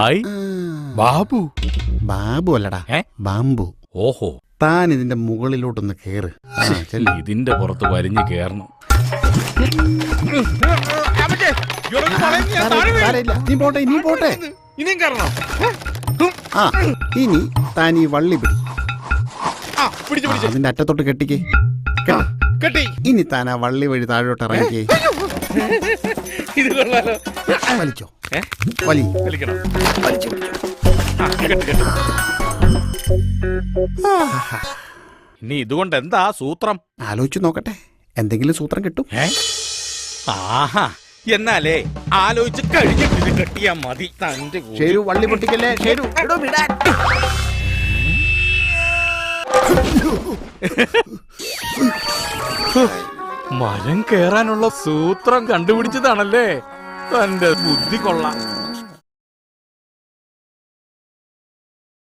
Hi Babu. Babu അല്ലടാ, bamboo. ഓഹോ, താൻ ഇതിന്റെ മുകളിലോട്ടൊന്ന് കേറ്. ഇതിന്റെ പുറത്ത് വരിഞ്ഞു കേറണം. നീ പോട്ടെ, നീ പോട്ടെ. ഇനിയും കയറണം. ആ, ഇനി താൻ ഈ വള്ളി പിടിച്ചു അതിന്റെ അറ്റത്തോട്ട് കെട്ടിക്കേ. കെട്ടി. ഇനി താൻ ആ വള്ളി വഴി താഴോട്ട് ഇറങ്ങിക്കേ. ഇത് കൊള്ളാലോ. വലിച്ചോ, വലി വലിക്കണം. ഇനി ഇതുകൊണ്ട് എന്താ സൂത്രം? ആലോചിച്ചു നോക്കട്ടെ, എന്തെങ്കിലും സൂത്രം കിട്ടും. ആഹാ, എന്നാലേ ആലോചിച്ച് കഴിഞ്ഞിട്ട് കെട്ടിയാ മതി. ഷേരു, വള്ളി പൊട്ടിക്കല്ലേ ഷേരു. മരം കേറാനുള്ള സൂത്രം കണ്ടുപിടിച്ചതാണല്ലേ. തന്റെ ബുദ്ധി കൊള്ളാം.